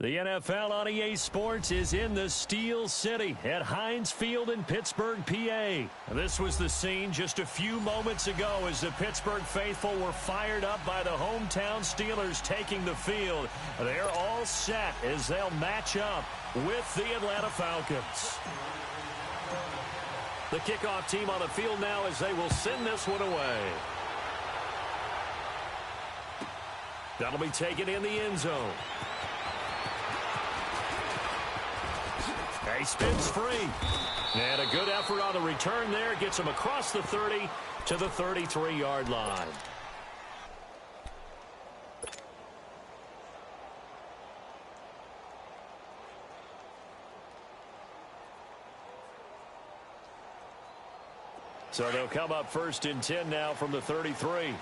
The NFL on EA Sports is in the Steel City at Heinz Field in Pittsburgh, PA. This was the scene just a few moments ago as the Pittsburgh faithful were fired up by the hometown Steelers taking the field. They're all set as they'll match up with the Atlanta Falcons. The kickoff team on the field now as they will send this one away. That'll be taken in the end zone. He spins free. And a good effort on the return there. Gets him across the 30 to the 33-yard line. So they'll come up 1st and 10 now from the 33.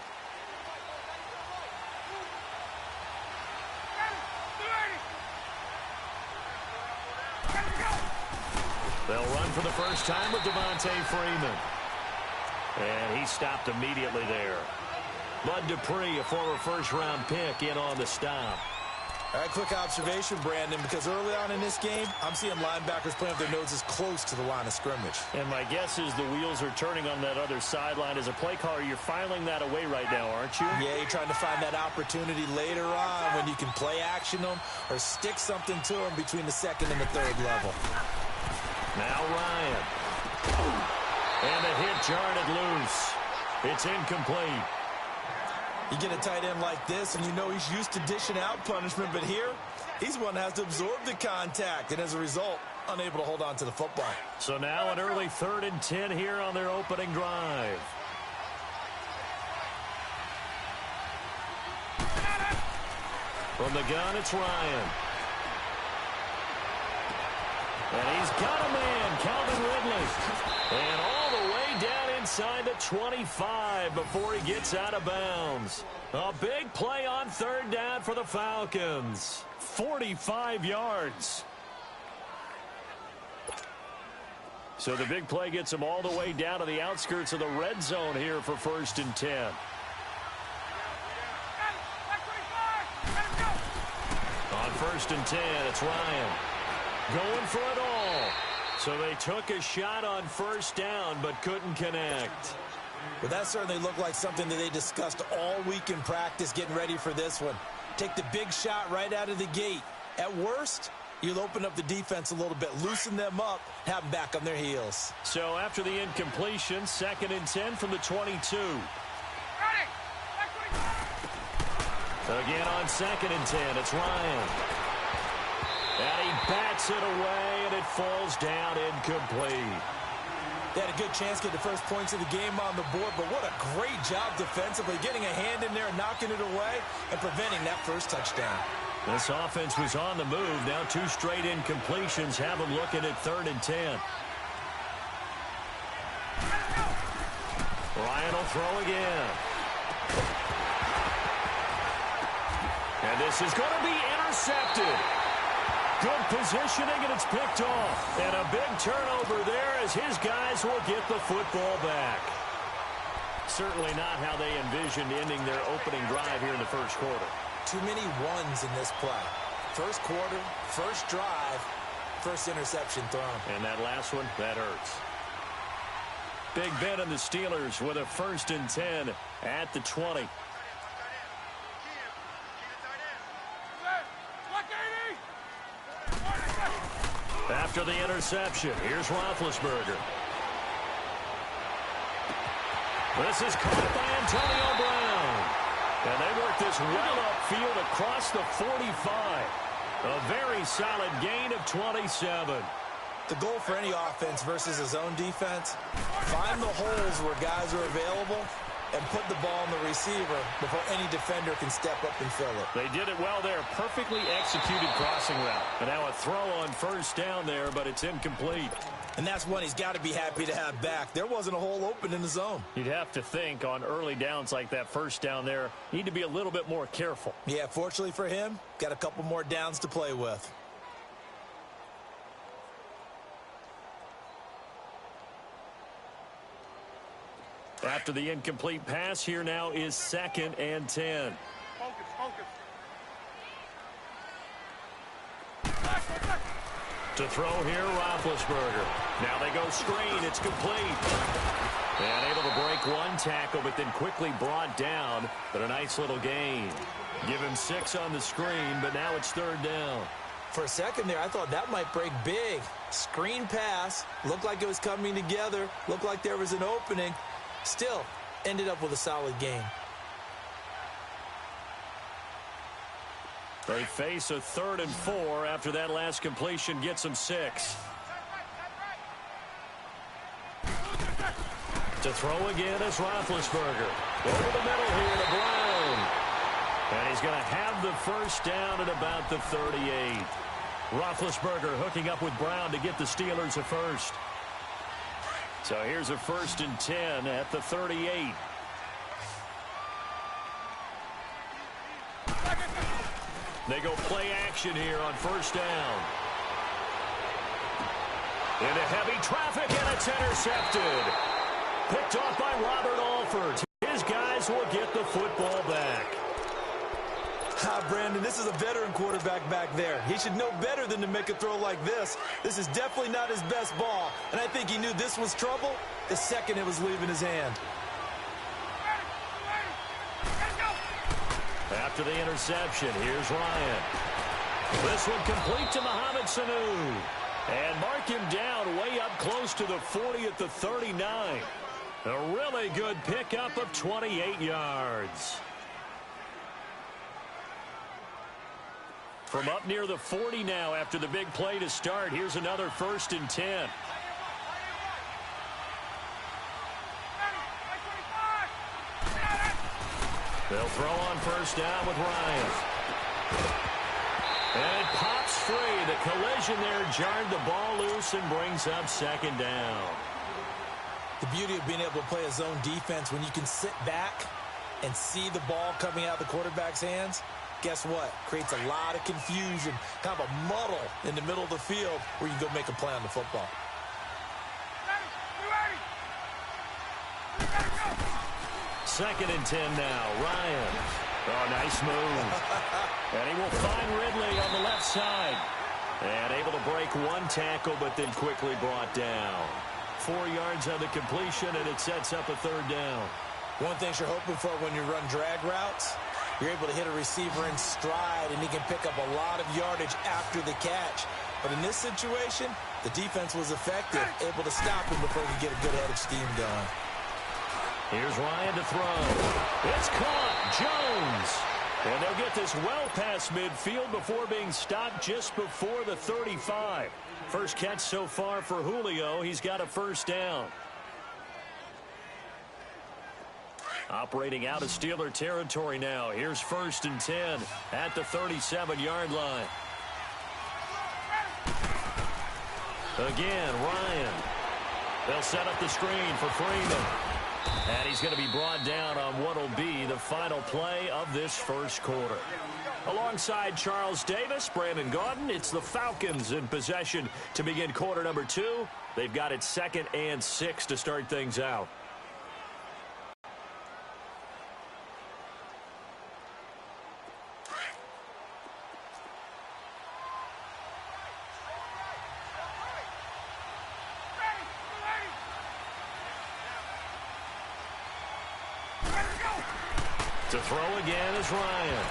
They'll run for the first time with Devontae Freeman. And he stopped immediately there. Bud Dupree, a former first-round pick, in on the stop. All right, quick observation, Brandon, because early on in this game, I'm seeing linebackers playing with their noses close to the line of scrimmage. And my guess is the wheels are turning on that other sideline. As a play caller, you're filing that away right now, aren't you? Yeah, you're trying to find that opportunity later on when you can play action them or stick something to them between the second and the third level. Now Ryan. And a hit jarred it loose. It's incomplete. You get a tight end like this, and you know he's used to dishing out punishment, but here, he's one that has to absorb the contact, and as a result, unable to hold on to the football. So now an early 3rd and 10 here on their opening drive. From the gun, it's Ryan. And he's got a man, Calvin Ridley. And all the way down inside the 25 before he gets out of bounds. A big play on 3rd down for the Falcons. 45 yards. So the big play gets them all the way down to the outskirts of the red zone here for 1st and 10. On 1st and 10, it's Ryan. Going for it all. So they took a shot on 1st down, but couldn't connect. Well, that certainly looked like something that they discussed all week in practice getting ready for this one. Take the big shot right out of the gate. At worst, you'll open up the defense a little bit, loosen them up, have them back on their heels. So after the incompletion, 2nd and 10 from the 22. Again on 2nd and 10, it's Ryan. And he bats it away, and it falls down incomplete. They had a good chance to get the first points of the game on the board, but what a great job defensively, getting a hand in there and knocking it away and preventing that first touchdown. This offense was on the move. Now 2 straight incompletions have them looking at 3rd and 10. Ryan will throw again. And this is going to be intercepted. Good positioning, and it's picked off. And a big turnover there as his guys will get the football back. Certainly not how they envisioned ending their opening drive here in the 1st quarter. Too many ones in this play. 1st quarter, 1st drive, 1st interception thrown. And that last one, that hurts. Big Ben and the Steelers with a 1st and 10 at the 20. After the interception, here's Roethlisberger. This is caught by Antonio Brown. And they work this well upfield across the 45. A very solid gain of 27. The goal for any offense versus a zone defense, find the holes where guys are available and put the ball in the receiver before any defender can step up and fill it. They did it well there. Perfectly executed crossing route. And now a throw on 1st down there, but it's incomplete. And that's one he's got to be happy to have back. There wasn't a hole open in the zone. You'd have to think on early downs like that 1st down there, need to be a little bit more careful. Yeah, fortunately for him, got a couple more downs to play with. After the incomplete pass, here now is 2nd and 10. Focus, focus. To throw here, Roethlisberger. Now they go screen. It's complete. And able to break one tackle, but then quickly brought down. But a nice little gain. Give him 6 on the screen, but now it's 3rd down. For a second there, I thought that might break big. Screen pass. Looked like it was coming together. Looked like there was an opening. Still, ended up with a solid gain. They face a 3rd and 4 after that last completion gets them 6. To throw again is Roethlisberger. Over the middle here to Brown. And he's going to have the first down at about the 38. Roethlisberger hooking up with Brown to get the Steelers a first. So here's a 1st and 10 at the 38. They go play action here on 1st down. Into heavy traffic, and it's intercepted. Picked off by Robert Alford. His guys will get the football back. Brandon, this is a veteran quarterback back there. He should know better than to make a throw like this. This is definitely not his best ball, and I think he knew this was trouble the second it was leaving his hand. After the interception, here's Ryan. This one complete to Mohamed Sanu. And mark him down way up close to the 40 at the 39. A really good pickup of 28 yards. From up near the 40 now after the big play to start, here's another 1st and 10. They'll throw on 1st down with Ryan. And it pops free. The collision there jarred the ball loose and brings up 2nd down. The beauty of being able to play a zone defense when you can sit back and see the ball coming out of the quarterback's hands, guess what? Creates a lot of confusion, kind of a muddle in the middle of the field where you can go make a play on the football. 2nd and 10 now. Ryan. Oh, nice move. And he will find Ridley on the left side. And able to break one tackle, but then quickly brought down. 4 yards on the completion, and it sets up a 3rd down. One thing you're hoping for when you run drag routes, you're able to hit a receiver in stride, and he can pick up a lot of yardage after the catch. But in this situation, the defense was effective, able to stop him before he could get a good head of steam going. Here's Ryan to throw. It's caught. Jones. And they'll get this well past midfield before being stopped just before the 35. First catch so far for Julio. He's got a 1st down. Operating out of Steeler territory now. Here's 1st and 10 at the 37-yard line. Again, Ryan. They'll set up the screen for Freeman. And he's going to be brought down on what will be the final play of this 1st quarter. Alongside Charles Davis, Brandon Gaudin, it's the Falcons in possession to begin quarter number 2. They've got it 2nd and 6 to start things out. To throw again is Ryan.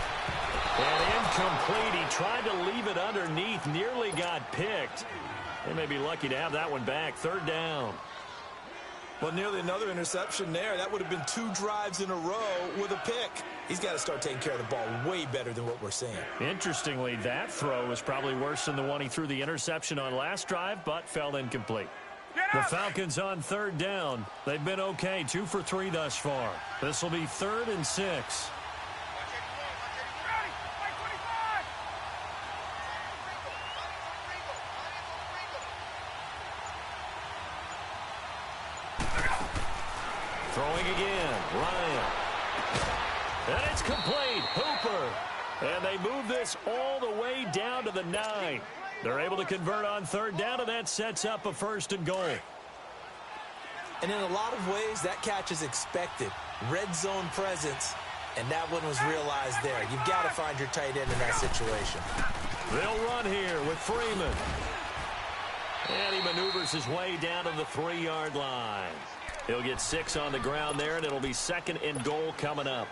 And incomplete. He tried to leave it underneath. Nearly got picked. They may be lucky to have that one back. 3rd down. Well, nearly another interception there. That would have been 2 drives in a row with a pick. He's got to start taking care of the ball way better than what we're seeing. Interestingly, that throw was probably worse than the one he threw the interception on last drive, but fell incomplete. The Falcons on 3rd down. They've been okay, 2 for 3 thus far. This will be 3rd and 6. Throwing again, Ryan. And it's complete, Hooper. And they move this all the way down to the 9. They're able to convert on 3rd down, and that sets up a 1st and goal. And in a lot of ways, that catch is expected. Red zone presence, and that one was realized there. You've got to find your tight end in that situation. They'll run here with Freeman. And he maneuvers his way down to the 3-yard line. He'll get 6 on the ground there, and it'll be 2nd and goal coming up.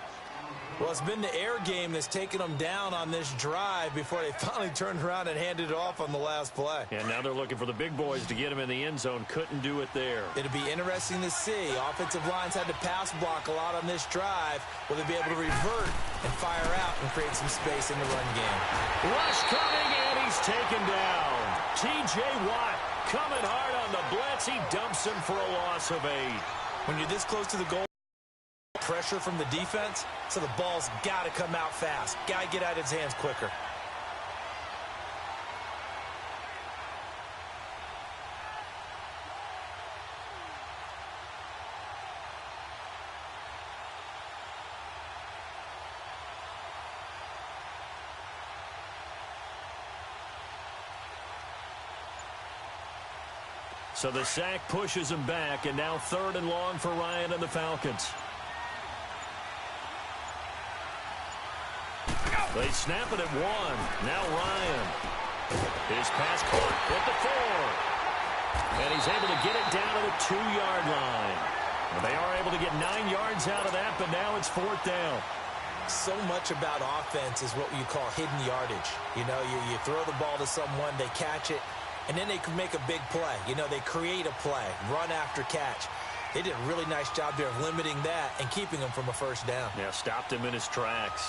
Well, it's been the air game that's taken them down on this drive before they finally turned around and handed it off on the last play. And now they're looking for the big boys to get him in the end zone. Couldn't do it there. It'll be interesting to see. Offensive lines had to pass block a lot on this drive. Will they be able to revert and fire out and create some space in the run game? Rush coming, and he's taken down. T.J. Watt coming hard on the blitz. He dumps him for a loss of 8. When you're this close to the goal, pressure from the defense, so the ball's got to come out fast. Got to get out of his hands quicker. So the sack pushes him back, and now 3rd and long for Ryan and the Falcons. They snap it at 1. Now Ryan. His pass caught at the 4. And he's able to get it down to the 2-yard line. Well, they are able to get 9 yards out of that, but now it's 4th down. So much about offense is what you call hidden yardage. You know, you throw the ball to someone, they catch it, and then they can make a big play. You know, they create a play, run after catch. They did a really nice job there of limiting that and keeping him from a 1st down. Yeah, stopped him in his tracks.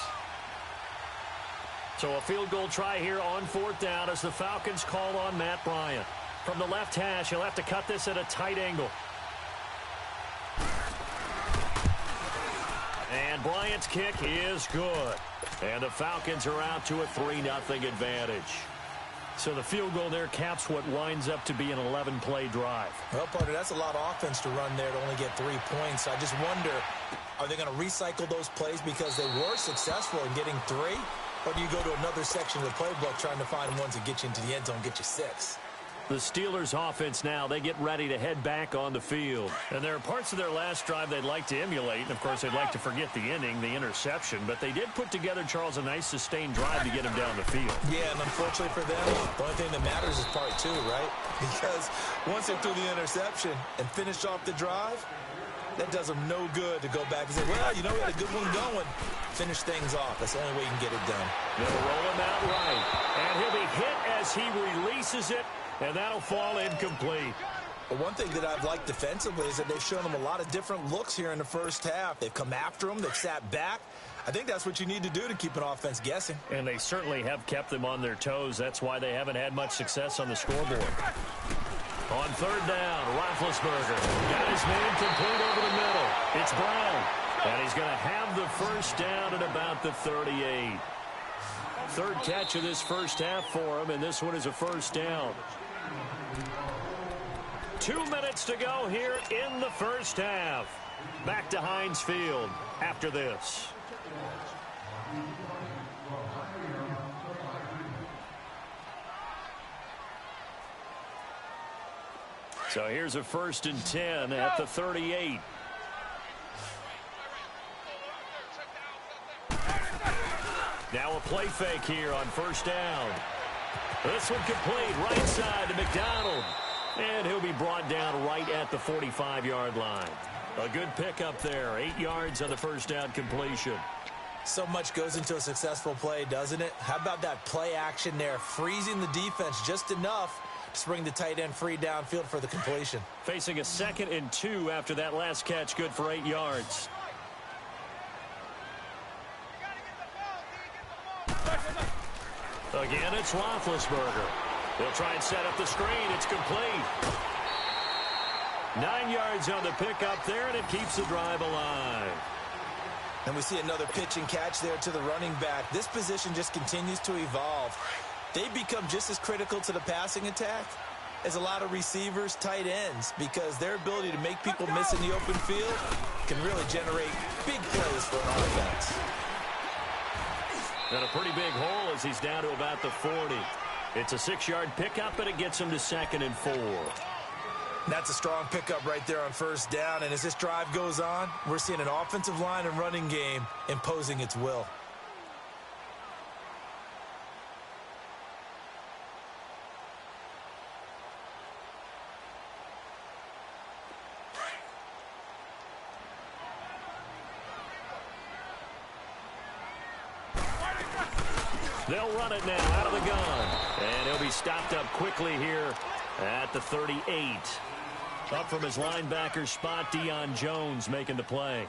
So a field goal try here on 4th down as the Falcons call on Matt Bryant. From the left hash, he'll have to cut this at a tight angle. And Bryant's kick is good. And the Falcons are out to a 3-0 advantage. So the field goal there caps what winds up to be an 11-play drive. Well, partner, that's a lot of offense to run there to only get 3 points. I just wonder, are they going to recycle those plays because they were successful in getting 3? Or do you go to another section of the playbook trying to find ones that get you into the end zone, get you 6? The Steelers offense now, they get ready to head back on the field. And there are parts of their last drive they'd like to emulate. And, of course, they'd like to forget the ending, the interception. But they did put together, Charles, a nice sustained drive to get him down the field. Yeah, and unfortunately for them, the only thing that matters is part 2, right? Because once they threw the interception and finished off the drive, that does them no good to go back and say, well, you know, we had a good one going. Finish things off. That's the only way you can get it done. They'll roll him out right. And he'll be hit as he releases it. And that'll fall incomplete. But one thing that I've liked defensively is that they've shown them a lot of different looks here in the 1st half. They've come after them. They've sat back. I think that's what you need to do to keep an offense guessing. And they certainly have kept them on their toes. That's why they haven't had much success on the scoreboard. On 3rd down, Roethlisberger got his man complete over the middle. It's Brown. And he's going to have the 1st down at about the 38. 3rd catch of this 1st half for him, and this one is a 1st down. 2 minutes to go here in the 1st half. Back to Heinz Field after this. So here's a 1st and 10 at the 38. Now a play fake here on 1st down. This one complete right side to McDonald. And he'll be brought down right at the 45-yard line. A good pickup there. 8 yards on the 1st down completion. So much goes into a successful play, doesn't it? How about that play action there? Freezing the defense just enough to bring the tight end free downfield for the completion. Facing a 2nd and 2 after that last catch. Good for 8 yards. Again, it's Roethlisberger. They'll try and set up the screen. It's complete. 9 yards on the pickup there, and it keeps the drive alive. And we see another pitch and catch there to the running back. This position just continues to evolve. They become just as critical to the passing attack as a lot of receivers, tight ends, because their ability to make people miss in the open field can really generate big plays for an offense. And a pretty big hole as he's down to about the 40. It's a 6-yard pickup, and it gets him to 2nd and 4. That's a strong pickup right there on 1st down. And as this drive goes on, we're seeing an offensive line and running game imposing its will. They'll run it now out of the gun. And he'll be stopped up quickly here at the 38. Up from his linebacker spot, Deion Jones making the play.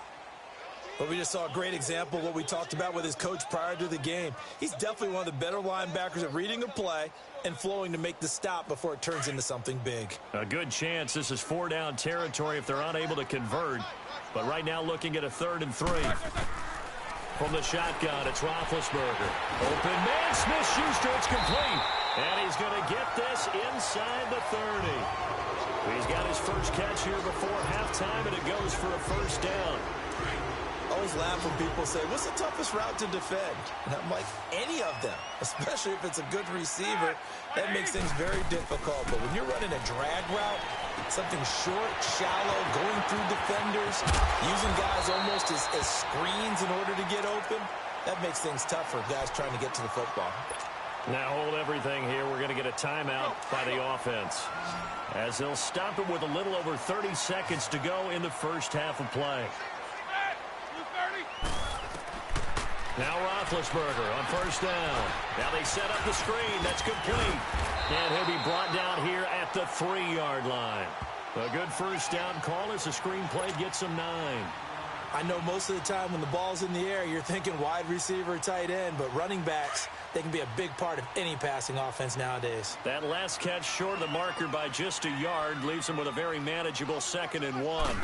But we just saw a great example of what we talked about with his coach prior to the game. He's definitely one of the better linebackers at reading a play and flowing to make the stop before it turns into something big. A good chance this is 4-down territory if they're unable to convert. But right now looking at a 3rd and 3. From the shotgun, it's Roethlisberger. Open man, Smith-Schuster, it's complete. And he's going to get this inside the 30. He's got his first catch here before halftime, and it goes for a 1st down. I always laugh when people say, what's the toughest route to defend? And I'm like, any of them, especially if it's a good receiver. That makes things very difficult. But when you're running a drag route, something short, shallow, going through defenders, using guys almost as screens in order to get open, that makes things tough for guys trying to get to the football. Now hold everything here. We're going to get a timeout by the offense, as they'll stop it with a little over 30 seconds to go in the first half of play. Now Roethlisberger on 1st down. Now they set up the screen. That's complete. And he'll be brought down here at the 3-yard line. A good 1st down call as the screen play gets him 9. I know most of the time when the ball's in the air, you're thinking wide receiver, tight end, but running backs, they can be a big part of any passing offense nowadays. That last catch short of the marker by just a yard leaves him with a very manageable 2nd and 1.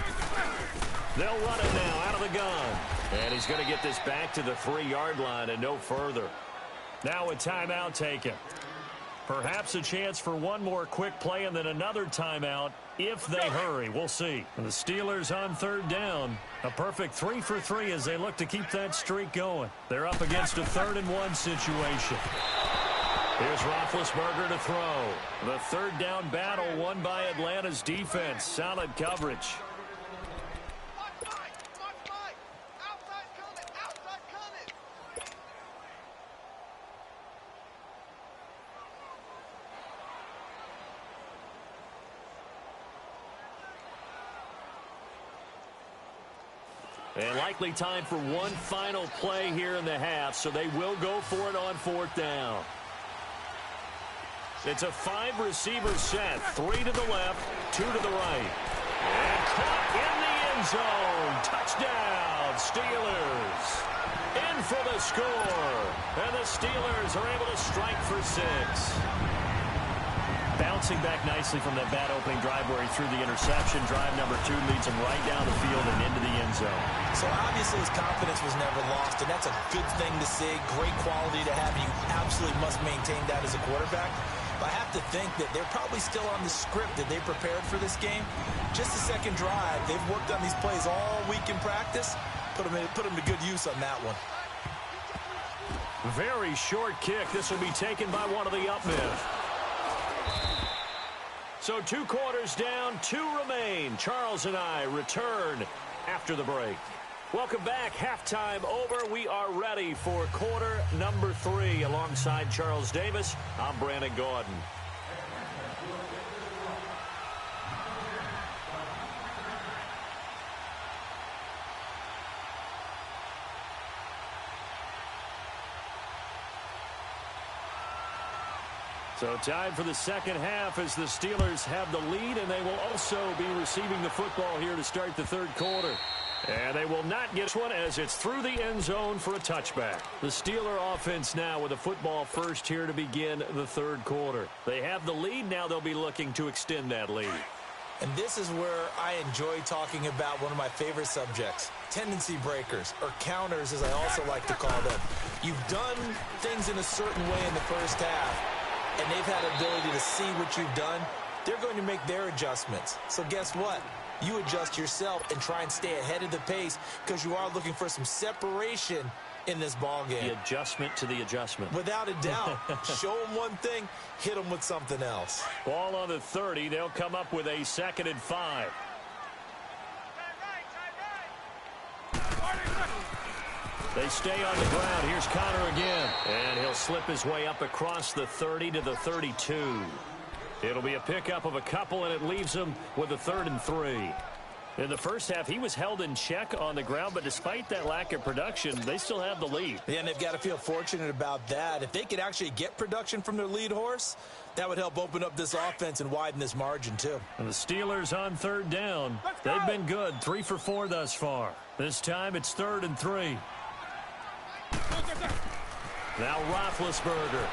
They'll run it now out of the gun. And he's going to get this back to the 3-yard line and no further. Now a timeout taken. Perhaps a chance for one more quick play and then another timeout if they hurry. We'll see. And the Steelers on 3rd down. A perfect 3 for 3 as they look to keep that streak going. They're up against a 3rd and 1 situation. Here's Roethlisberger to throw. The 3rd down battle won by Atlanta's defense. Solid coverage. And likely time for one final play here in the half, so they will go for it on 4th down. It's a 5-receiver set, 3 to the left, 2 to the right. And caught in the end zone. Touchdown, Steelers. In for the score. And the Steelers are able to strike for 6. Bouncing back nicely from that bad opening drive where he threw the interception. Drive number 2 leads him right down the field and into the end zone. So obviously his confidence was never lost, and that's a good thing to see. Great quality to have. You absolutely must maintain that as a quarterback. But I have to think that they're probably still on the script that they prepared for this game. Just the second drive. They've worked on these plays all week in practice. Put them to good use on that one. Very short kick. This will be taken by one of the up men. So 2 quarters down, 2 remain. Charles and I return after the break. Welcome back. Halftime over. We are ready for quarter number 3. Alongside Charles Davis, I'm BrianAkaDaddy. So time for the second half as the Steelers have the lead, and they will also be receiving the football here to start the 3rd quarter. And they will not get one as it's through the end zone for a touchback. The Steeler offense now with the football first here to begin the 3rd quarter. They have the lead. Now they'll be looking to extend that lead. And this is where I enjoy talking about one of my favorite subjects, tendency breakers, or counters as I also like to call them. You've done things in a certain way in the first half, and they've had the ability to see what you've done. They're going to make their adjustments. So guess what? You adjust yourself and try and stay ahead of the pace because you are looking for some separation in this ball game. The adjustment to the adjustment. Without a doubt. Show them one thing, hit them with something else. Ball on the 30. They'll come up with a 2nd and 5. They stay on the ground. Here's Connor again. And he'll slip his way up across the 30 to the 32. It'll be a pickup of a couple, and it leaves him with a 3rd and 3. In the first half, he was held in check on the ground, but despite that lack of production, they still have the lead. Yeah, and they've got to feel fortunate about that. If they could actually get production from their lead horse, that would help open up this offense and widen this margin, too. And the Steelers on third down. They've been good, 3 for 4 thus far. This time it's 3rd and 3. Now Roethlisberger.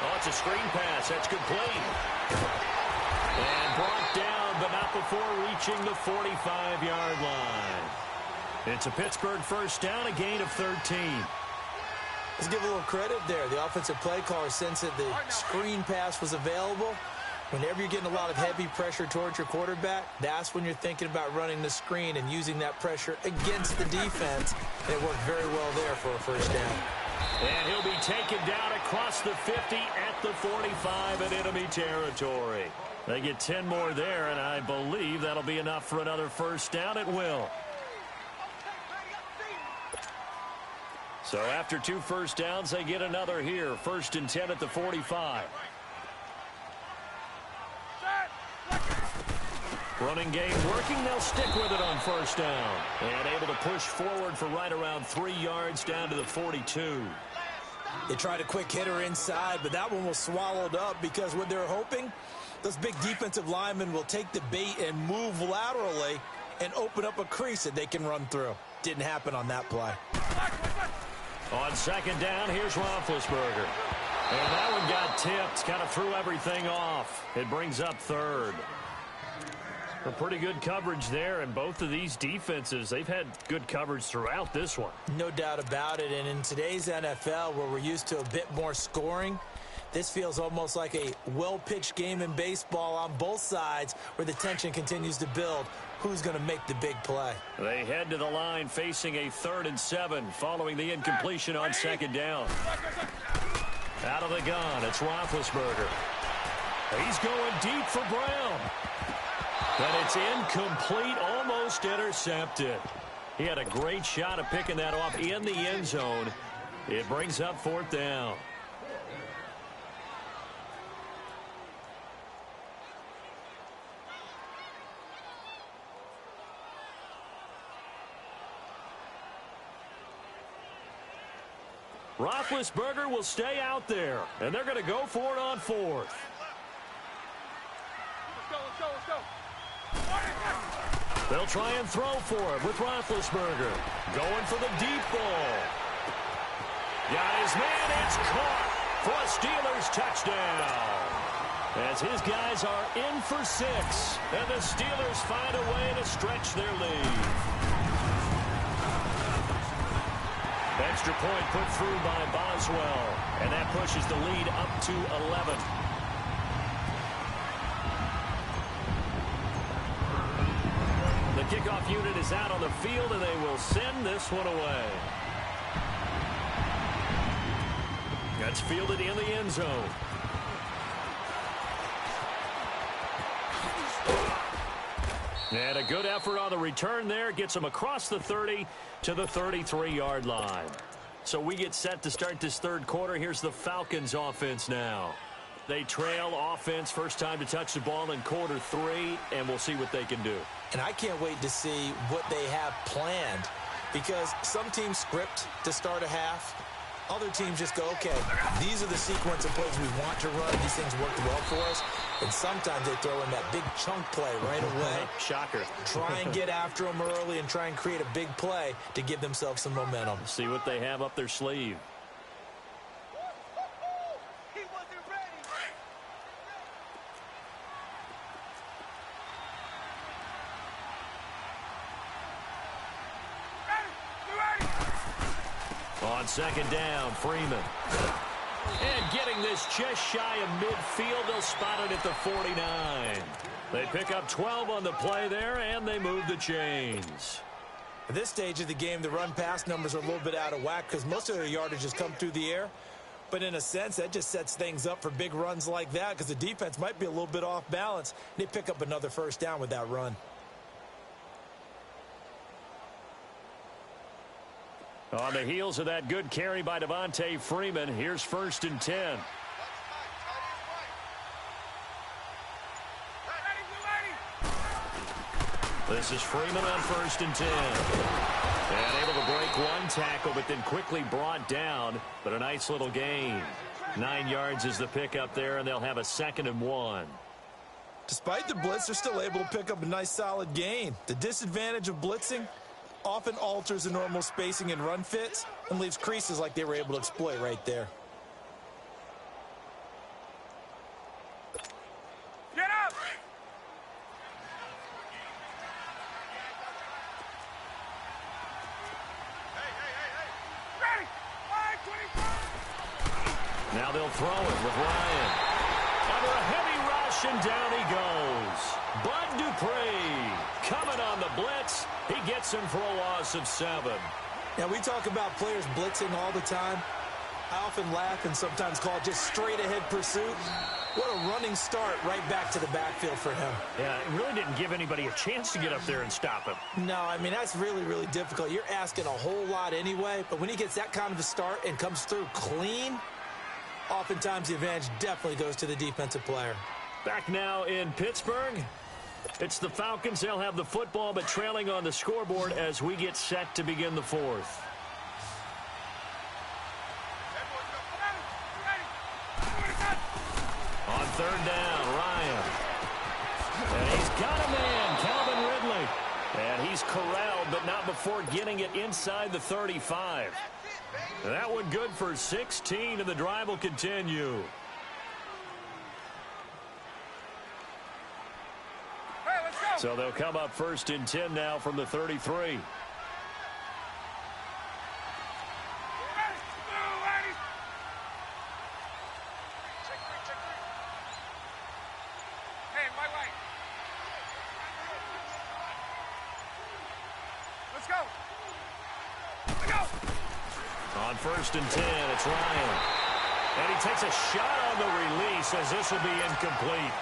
Oh, it's a screen pass. That's complete. And brought down, but not before reaching the 45-yard line. It's a Pittsburgh first down, a gain of 13. Let's give a little credit there. The offensive play caller sensed that the screen pass was available. Whenever you're getting a lot of heavy pressure towards your quarterback, that's when you're thinking about running the screen and using that pressure against the defense. It worked very well there for a first down. And he'll be taken down across the 50 at the 45 in enemy territory. They get 10 more there, and I believe that'll be enough for another first down. It will. So after 2 first downs, they get another here. 1st and 10 at the 45. Running game working. They'll stick with it on first down. And able to push forward for right around 3 yards down to the 42. They tried a quick hitter inside, but that one was swallowed up because what they're hoping, those big defensive linemen will take the bait and move laterally and open up a crease that they can run through. Didn't happen on that play. On second down, here's Roethlisberger. And that one got tipped, kind of threw everything off. It brings up 3rd. A pretty good coverage there, and both of these defenses, they've had good coverage throughout this one. No doubt about it, and in today's NFL, where we're used to a bit more scoring, this feels almost like a well-pitched game in baseball on both sides where the tension continues to build. Who's going to make the big play? They head to the line facing a 3rd and 7 following the incompletion on second down. Out of the gun, it's Roethlisberger. He's going deep for Brown. But it's incomplete, almost intercepted. He had a great shot at picking that off in the end zone. It brings up 4th down. Roethlisberger will stay out there, and they're going to go for it on 4th. They'll try and throw for it with Roethlisberger. Going for the deep ball. Got his man. It's caught for a Steelers touchdown. As his guys are in for 6. And the Steelers find a way to stretch their lead. Extra point put through by Boswell. And that pushes the lead up to 11. The kickoff unit is out on the field, and they will send this one away. That's fielded in the end zone. And a good effort on the return there. Gets them across the 30 to the 33-yard line. So we get set to start this 3rd quarter. Here's the Falcons offense now. They trail offense, first time to touch the ball in quarter 3, and we'll see what they can do. And I can't wait to see what they have planned, because some teams script to start a half. Other teams just go, okay, these are the sequence of plays we want to run. These things worked well for us. And sometimes they throw in that big chunk play right away. Shocker. Try and get after them early and try and create a big play to give themselves some momentum. See what they have up their sleeve. On second down, Freeman. And getting this just shy of midfield, they'll spot it at the 49. They pick up 12 on the play there, and they move the chains. At this stage of the game, the run-pass numbers are a little bit out of whack because most of their yardage has come through the air. But in a sense, that just sets things up for big runs like that because the defense might be a little bit off balance. They pick up another first down with that run. On the heels of that good carry by Devontae Freeman, here's 1st and 10. This is Freeman on 1st and 10. And able to break one tackle, but then quickly brought down. But a nice little gain. 9 yards is the pickup there, and they'll have a 2nd and 1. Despite the blitz, they're still able to pick up a nice solid gain. The disadvantage of blitzing often alters the normal spacing and run fits and leaves creases like they were able to exploit right there. Get up! Ready! 5-25! Now they'll throw it with Ryan. Under a heavy rush, and down he goes. Bud Dupree coming on the blitz. He gets him for a loss of 7. Now, we talk about players blitzing all the time. I often laugh and sometimes call it just straight-ahead pursuit. What a running start right back to the backfield for him. Yeah, it really didn't give anybody a chance to get up there and stop him. No, I mean, that's really, really difficult. You're asking a whole lot anyway, but when he gets that kind of a start and comes through clean, oftentimes the advantage definitely goes to the defensive player. Back now in Pittsburgh. It's the Falcons. They'll have the football, but trailing on the scoreboard as we get set to begin the 4th. On 3rd down, Ryan. And he's got a man, Calvin Ridley. And he's corralled, but not before getting it inside the 35. That one good for 16, and the drive will continue. So they'll come up 1st and 10 now from the 33. Let's go. On 1st and 10, it's Ryan. And he takes a shot on the release as this will be incomplete.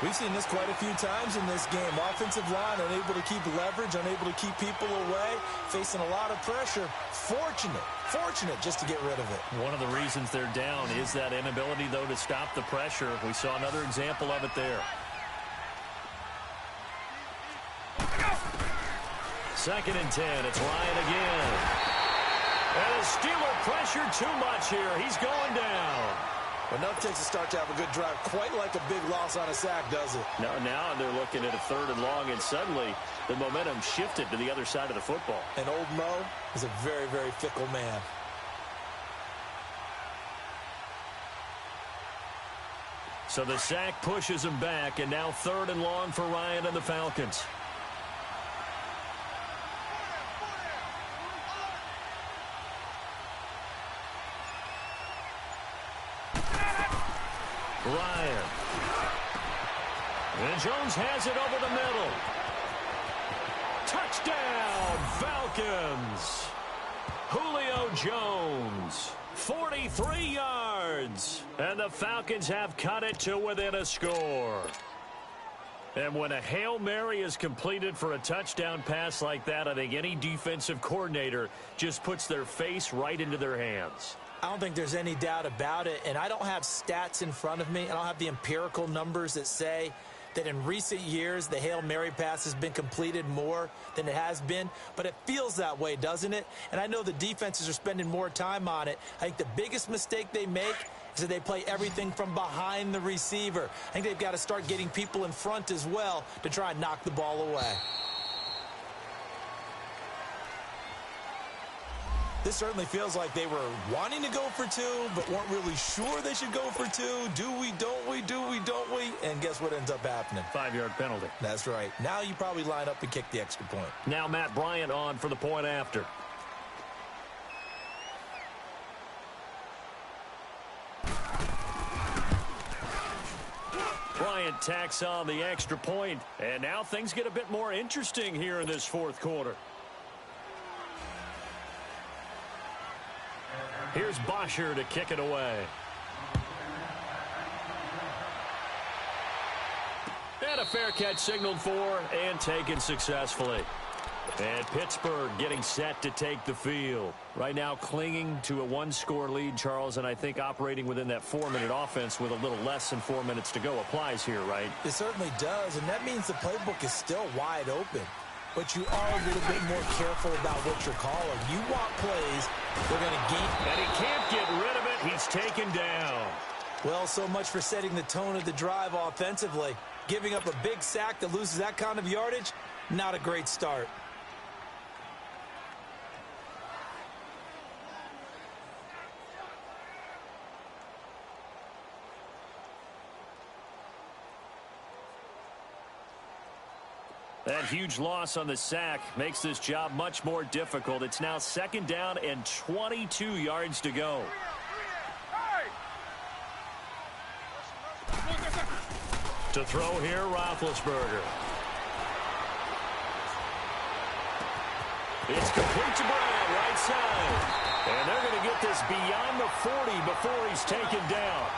We've seen this quite a few times in this game. Offensive line unable to keep leverage, unable to keep people away, facing a lot of pressure. Fortunate just to get rid of it. One of the reasons they're down is that inability, though, to stop the pressure. We saw another example of it there. 2nd and 10, it's Ryan again. And the Steeler pressure too much here. He's going down. Enough takes to start to have a good drive, quite like a big loss on a sack, does it? Now they're looking at a 3rd and long, and suddenly the momentum shifted to the other side of the football. And old Mo is a very, very fickle man. So the sack pushes him back, and now 3rd and long for Ryan and the Falcons. Ryan. And Jones has it over the middle. Touchdown, Falcons. Julio Jones, 43 yards. And the Falcons have cut it to within a score. And when a Hail Mary is completed for a touchdown pass like that, I think any defensive coordinator just puts their face right into their hands. I don't think there's any doubt about it, and I don't have stats in front of me. I don't have the empirical numbers that say that in recent years the Hail Mary pass has been completed more than it has been, but it feels that way, doesn't it? And I know the defenses are spending more time on it. I think the biggest mistake they make is that they play everything from behind the receiver. I think they've got to start getting people in front as well to try and knock the ball away. This certainly feels like they were wanting to go for 2, but weren't really sure they should go for 2. Do we, don't we, do we, don't we? And guess what ends up happening? 5-yard penalty. That's right. Now you probably line up and kick the extra point. Now Matt Bryant on for the point after. Bryant tacks on the extra point, and now things get a bit more interesting here in this 4th quarter. Here's Bosher to kick it away. And a fair catch signaled for and taken successfully. And Pittsburgh getting set to take the field. Right now clinging to a 1-score lead, Charles, and I think operating within that 4-minute offense with a little less than 4 minutes to go applies here, right? It certainly does, and that means the playbook is still wide open. but you are a little bit more careful about what you're calling. You want plays, they're going to gain. And he can't get rid of it. He's taken down. Well, so much for setting the tone of the drive offensively. Giving up a big sack that loses that kind of yardage, not a great start. That huge loss on the sack makes this job much more difficult. It's now 2nd down and 22 yards to go. To throw here, Roethlisberger. It's complete to Bryant, right side. And they're going to get this beyond the 40 before he's taken down.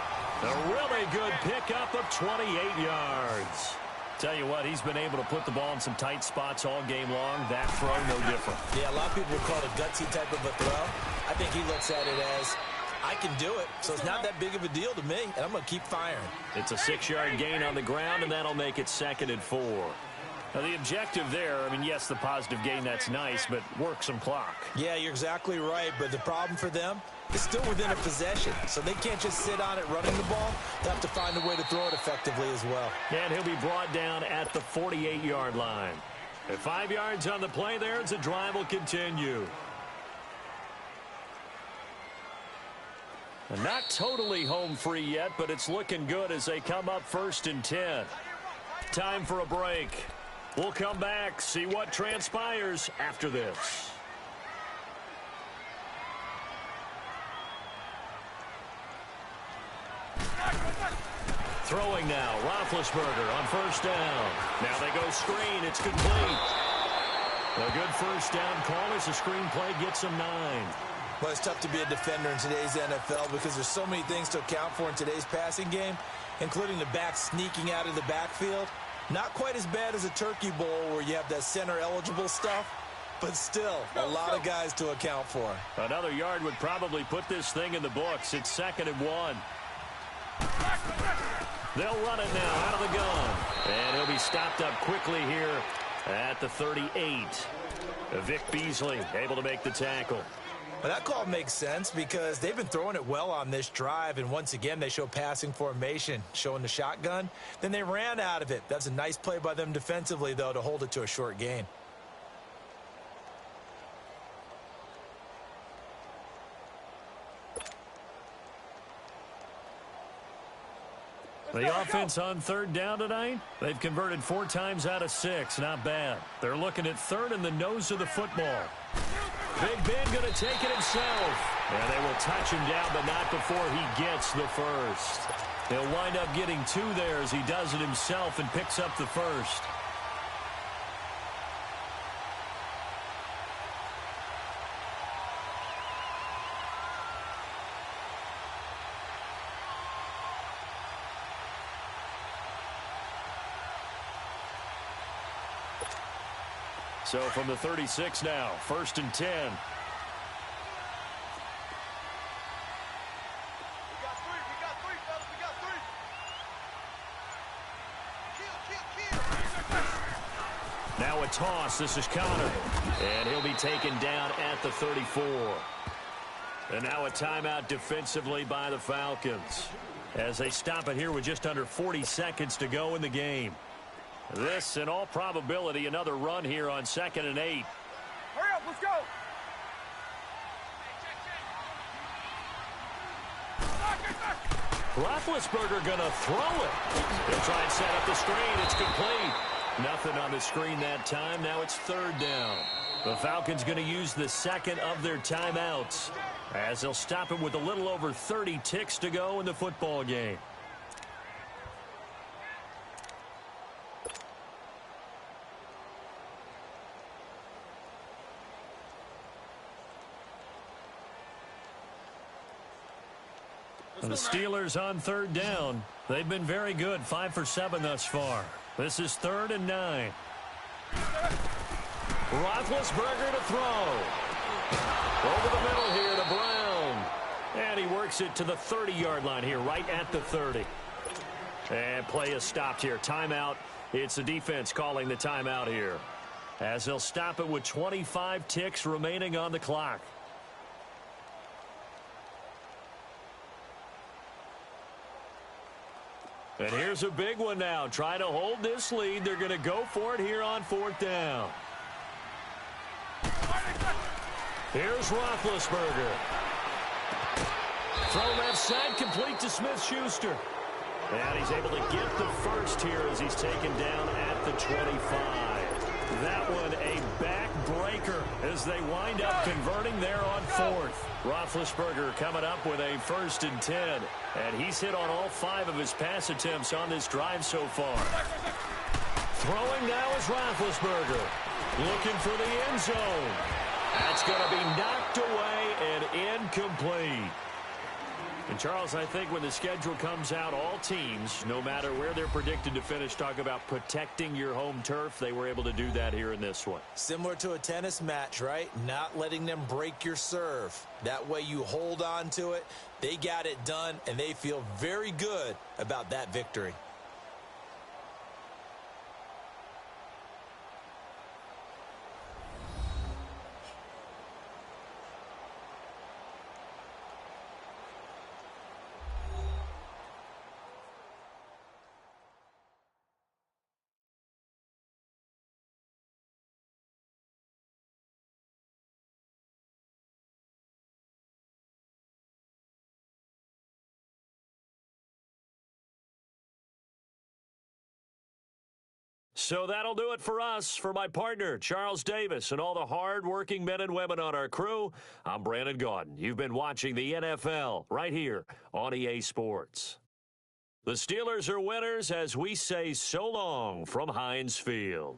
A really good pickup of 28 yards. Tell you what, he's been able to put the ball in some tight spots all game long. That throw, no different. Yeah, a lot of people would call it a gutsy type of a throw. I think he looks at it as, I can do it, so it's not that big of a deal to me, and I'm going to keep firing. It's a 6-yard gain on the ground, and that'll make it 2nd and 4. Now, the objective there, I mean, yes, the positive gain, that's nice, but work some clock. Yeah, you're exactly right, but the problem for them is still within a possession, so they can't just sit on it running the ball. They'll have to find a way to throw it effectively as well. And he'll be brought down at the 48-yard line. At 5 yards on the play there, the drive will continue. And not totally home free yet, but it's looking good as they come up 1st and 10. Time for a break. We'll come back, see what transpires after this. Throwing now, Roethlisberger on 1st down. Now they go screen, it's complete. A good 1st down call as the screen play gets them 9. Well, it's tough to be a defender in today's NFL because there's so many things to account for in today's passing game, including the back sneaking out of the backfield. Not quite as bad as a turkey bowl where you have that center-eligible stuff, but still a lot of guys to account for. Another yard would probably put this thing in the books. It's 2nd and 1. They'll run it now out of the gun. And he'll be stopped up quickly here at the 38. Vic Beasley able to make the tackle. Well, that call makes sense because they've been throwing it well on this drive, and once again they show passing formation, showing the shotgun. Then they ran out of it. That's a nice play by them defensively, though, to hold it to a short gain. The offense on 3rd down tonight, they've converted 4 times out of 6. Not bad. They're looking at 3rd in the nose of the football. Big Ben going to take it himself. And they will touch him down, but not before he gets the 1st. He'll wind up getting 2 there as he does it himself and picks up the 1st. So from the 36 now, 1st and 10. Now a toss. This is Connor. And he'll be taken down at the 34. And now a timeout defensively by the Falcons as they stop it here with just under 40 seconds to go in the game. This, in all probability, another run here on 2nd and 8. Hurry up, let's go. Roethlisberger going to throw it. They'll try and set up the screen. It's complete. Nothing on the screen that time. Now it's 3rd down. The Falcons going to use the 2nd of their timeouts as they'll stop it with a little over 30 ticks to go in the football game. The Steelers on 3rd down. They've been very good, 5 for 7 thus far. This is 3rd and 9. Roethlisberger to throw. Over the middle here to Brown. And he works it to the 30-yard line here, right at the 30. And play is stopped here. Timeout. It's the defense calling the timeout here. as they'll stop it with 25 ticks remaining on the clock. And here's a big one now. Trying to hold this lead. They're going to go for it here on 4th down. Here's Roethlisberger. Throw left side, complete to Smith-Schuster. And he's able to get the first here as he's taken down at the 25. That one a backbreaker as they wind up converting there on 4th. Roethlisberger coming up with a 1st and 10. And he's hit on all 5 of his pass attempts on this drive so far. Throwing now is Roethlisberger. Looking for the end zone. That's going to be knocked away and incomplete. And, Charles, I think when the schedule comes out, all teams, no matter where they're predicted to finish, talk about protecting your home turf. They were able to do that here in this one. Similar to a tennis match, right? Not letting them break your serve. That way you hold on to it. They got it done, and they feel very good about that victory. So that'll do it for us. For my partner, Charles Davis, and all the hard-working men and women on our crew, I'm Brandon Gaudin. You've been watching the NFL right here on EA Sports. The Steelers are winners as we say so long from Heinz Field.